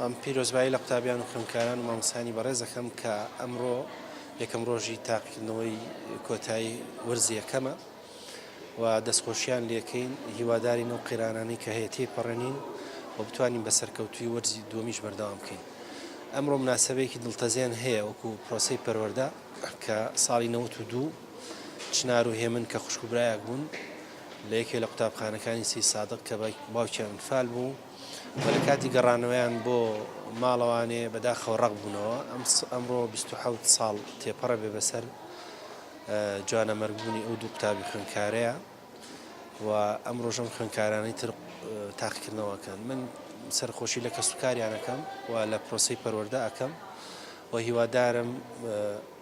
ئەم پیرۆزبایی لە قوتابیان و خوێندکاران و مامۆستایانی بەڕێز دەکەم کە ئەمڕۆ یەکەم ڕۆژی تاقیکردنەوەی کۆتایی وەرزی یەکەمە و دەستخۆشیان لێکەین، هیواداری نەو قیرانانەی کە هەیە تێپەڕێنین و بتوانین بە سەرکەوتوی وەرزی دووەمیش بەردەوام بکەین. ئەمڕۆ مناسبەیەکی دڵتەزیان هەیە وەکو پرۆسەی پەروەردە کە ساڵی 92 چنار و هێمن کە خوشکوبرایەک بوون لە یەکێ لە قوتابخانەکانی سی سادق کە باوکیان فال بوو و لە کاتی گەڕانەوەیان بۆ ماڵەوانێ بەداخەوە ڕق بوونەوە. ئەمڕۆ 27 ساڵ تێپەڕە بێ بەسەر جوانە مەرگبوونی ئەو دوو قوتابی خوێندکارەیە و ئەمڕۆژەم خوێندکارانەی تر تاقیکردنەوەکەن. من سەرخۆشی لە کەسوکاریانەکەم و لە پرۆسەی پەروەردە ئەەکەم و هیوادارم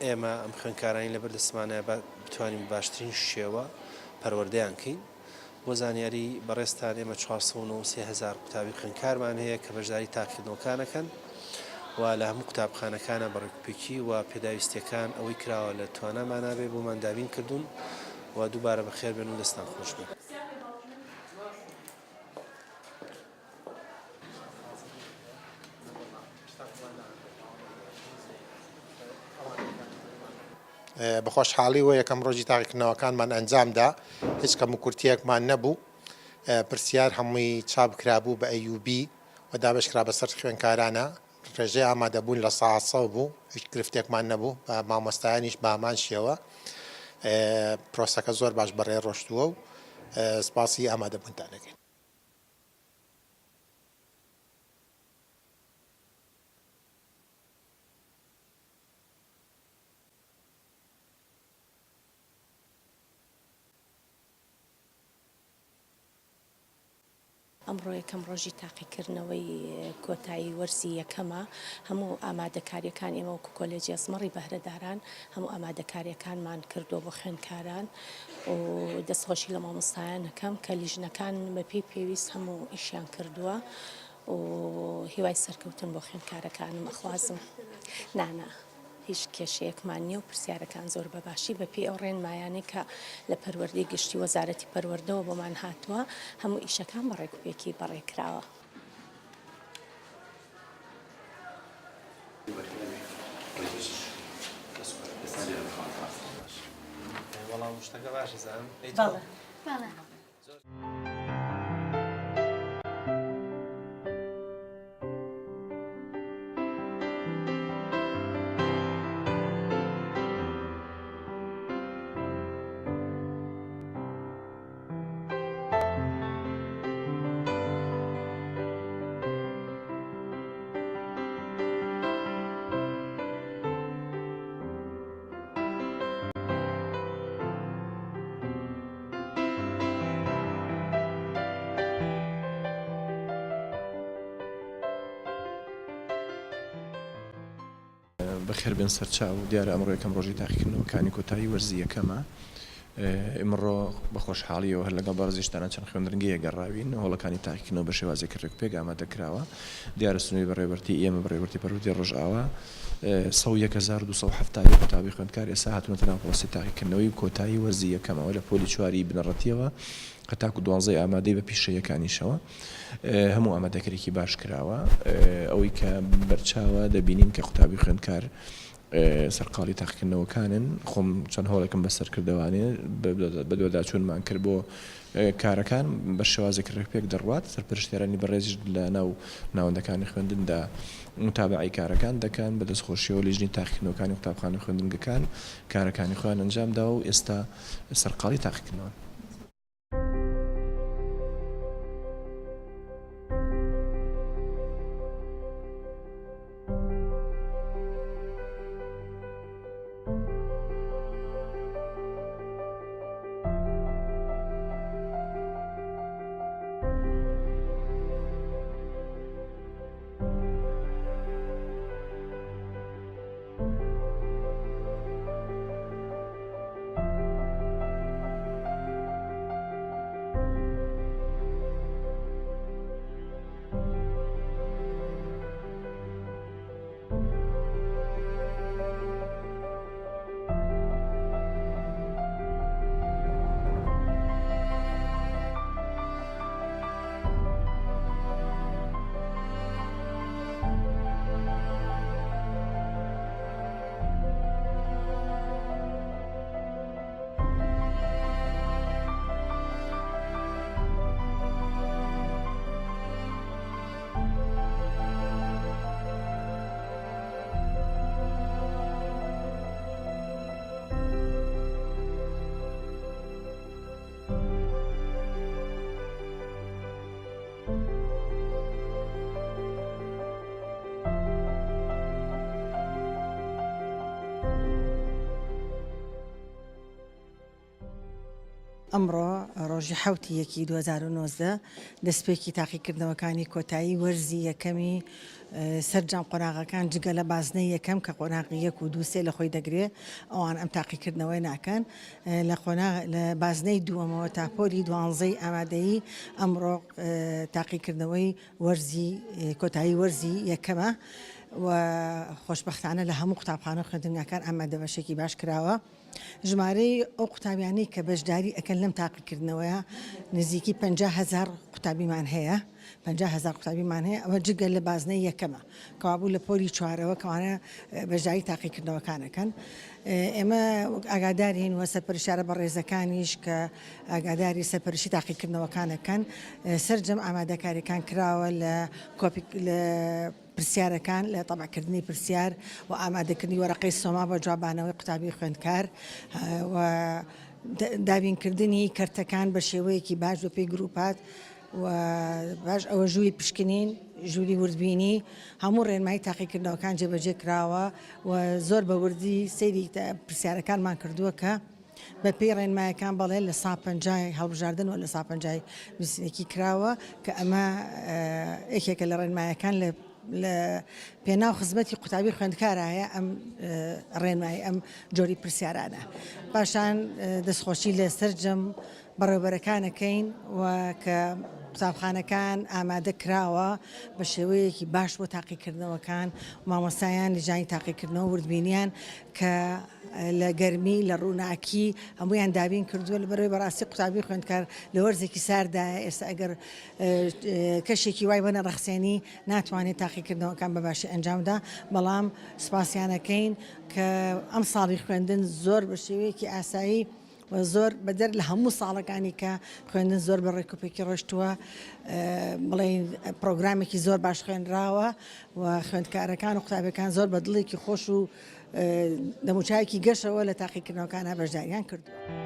ئێمە ئەم خوێندکارانی لەبەر دەستمانە بتوانین باشترین شێوە پەروەردەیان کەین. بۆ زانیاری بەڕێستان ئێمە 493,000 قوتابی خوێندکارمان هەیە کە بەشداری تاقیکردنەوەکانەکەن و لە هەموو قوتابخانەکانە بەڕێکوپێکی و پێداویستیەکان ئەوەی کراوە لە توانامانابێ بۆمان دابین کردوون و دووبارە بەخێر بێن و دەستان خۆش بێت. بە خۆشحاڵی و یەکەم ڕۆژی تاقیکردنەوەکانمان ئەنجامدا، هیچ کەم و کورتیەکمان نەبوو. پرسیار هەمووی چاپکرابوو بە ئەیوبی و دابەشکرا بەسەر خوێندکارانە. ڕێژەی ئامادەبوون لە ساعە بوو، هیچ گرفتێکمان نەبوو، بە مامۆستایانیش بامان شێوە. پرۆسەکە زۆر باش بەڕێ ڕۆشتووە و سپاسی ئامادەبوونتان دەکەین. ئەمڕۆ یەکەم ڕۆژی تاقیکردنەوەی کۆتایی وەرزی یەکەمە. هەموو ئامادەکاریەکان ئێمە وەکو کۆلێجی ئەزمەڕی بەهرەداران هەموو ئامادەکاریەکانمان کردووە بۆ خوێندکاران و دەستخۆشی لە مامۆستایانەکەم کە لیژنەکان بەپێی پێویست هەموو ئیشیان کردووە و هیوای سەرکەوتن بۆ خوێندکارەکانم ئەخوازم. نانە هیچ کێشەیەکمان نییە و پرسیارەکان زۆر بەباشی بەپێی ئەو ڕێنمایانەی کە لە پەروەردەی گشتی وەزارەتی پەروەردەوە بۆمان هاتووە هەموو ئیشەکان بەڕێکوپێکی بەڕێکراوە. وەڵام شتەکە باشە زانم. بەڵێ. بەخێر بێن سەرچاو و دیارە ئەمڕۆ یەکەم ڕۆژی تاقیکردنەوەکانی کۆتایی وەرزی یەکەمە. ئمڕۆ بە خۆشحاڵیەوە هەر لەگەڵ بەڕێزیشتانە چەند خوێندنگەیە گەڕاوین هەوڵەکانی تاقیکردنەوە بە شێوازێکی ڕێکوپێک ئامادەکراوە. دیارە سنووی بەڕێوەبەرتی ئێمە بەڕێوەبەرتی پەروەردەی ڕۆژئاوا 101,270 قوتابی خوێندکار ئێستا هاتوونەتە ناو پرۆسەی تاقیکردنەوەی کۆتایی وەرزی یەکەمەوە لە پۆلی چواری بنەڕەتیەوە کە تاکو 12 ئامادەی بە پیشەیەکانیشەوە. هەموو ئامادەکاریی باش کراوە. ئەوەی کە بەرچاوە دەبینین کە قوتابی خوێندکار سەرقاڵی تاقیکردنەوەکانن. خۆم چەند هەوڵێکم بەسەر کردوانێ بە دووەداچوونمان کرد بۆ کارەکان بە شێوازێکی ڕێکوپێک دەڕوات. سەرپەرشتیارانی بەڕێزیش لە ناوەندەکانی خوێندندا متابعی کارەکان دەکەن بە دەستخۆشیەوە لیژنی تاقیکردنەوەکانی قوتابخانە خوێندنگەکان کارەکانی خۆیان ئەنجامدا و ئێستا سەرقاڵی تاقیکردنەوە. ئەمڕۆ ڕۆژی حوتی یەکی 2019 دەستپێکی تاقیکردنەوەکانی کۆتایی وەرزی یەکەمی سەررجام قۆناغەکان جگە لە بازنەی یەکەم کە قۆناغی 1 و 2 3 لە خۆی دەگرێت ئەوان ئەم تاقیکردنەوەی ناکەن لە بازنەی دووەمەوە تاپۆلی دوانزەی ئامادەیی ئەمڕۆ تاقیکردنەوەی وەرزی کۆتایی وەرزی یەکەمە و خۆشببختانە لە هەموو قوتابخانە خوێندنگاکان ئامادە بەشێکی باش کراوە. ژمارەی ئەو قوتابیانی کە بەشداری ئەەکەن لەم تاقیکردنەوەیە نزیکی 50,000 قوتابیمان هەیە 50,000 قوتابیمان هەیە ئەوە جگە لە بازنەی یەکەمە کەوابوو لە پۆلی چوارەوە کەوانە بەشداری تاقیکردنەوەکانەکەن. ئێمە ئاگادارین وە سەرپەرشارە بە ڕێزەکانیش کە ئاگاداری سەرپەرشی تاقیکردنەوەکانەکەن سەررجەم ئامادەکاریەکان کراوە لە پرسیارەکان لە تەبعکردنی پرسیار و ئامادەکردنی وەرەقەی سۆما بە جوابانەوەی قوتابی خوێندکار و دابینکردنی کەرتەکان بە شێوەیەکی باش بە پێی گروپات و باش ئەوە ژووری پشکنین ژووری وردبینی هەموو ڕێنمایی تاقیکردنەوەکان جێبەجێ کراوە و زۆر بە وردی سەیری پرسیارەکانمان کردووە کە بە پێی ڕێنمایەکان بەڵێ لە 150 هەڵبژاردن و لە 150 نووسینێکی کراوە کە ئەمە یەکێکە لە ڕێنمایەکان لە پێناو خزمەتی قوتابی خوێندکارایە ئەم ڕێنمایی ئەم جۆری پرسیارانە پاشان دەستخۆشی لە سەررجەم بەڕێوەبەرەکانەکەین و کە قوتابخانەکان ئامادە کراوە بە شێوەیەکی باش بۆ تاقیکردنەوەکان مامۆستایان لەژانی تاقیکردنەوە وردبینیان کە لە گەرمی لە ڕووناکی هەمویان دابین کردووە لە بەرەوەی بەڕاستی قوتابی خوێندکار لە وەرزێکی ساردایە ئێستا ئەگەر کەشێکی وای بەنە ڕەخسێنی ناتوانێت تاقیکردنەوەکان بە باشی ئەنجامدا بەڵام سوپاسیانەکەین کە ئەم ساڵی خوێندن زۆر بە شێوەیەکی ئاسایی و زۆر بەدەر لە هەموو ساڵەکانی کە خوێندن زۆر بە ڕێکوپێکی ڕۆشتووە بڵێن پرۆگرامێکی زۆر باش خوێنراوە و خوێندکارەکان و قوتابەکان زۆر بە دڵێکی خۆش و دەموچایەکی گەشەوە لە تاقیکردنەوەکانە بەشداریان کردو.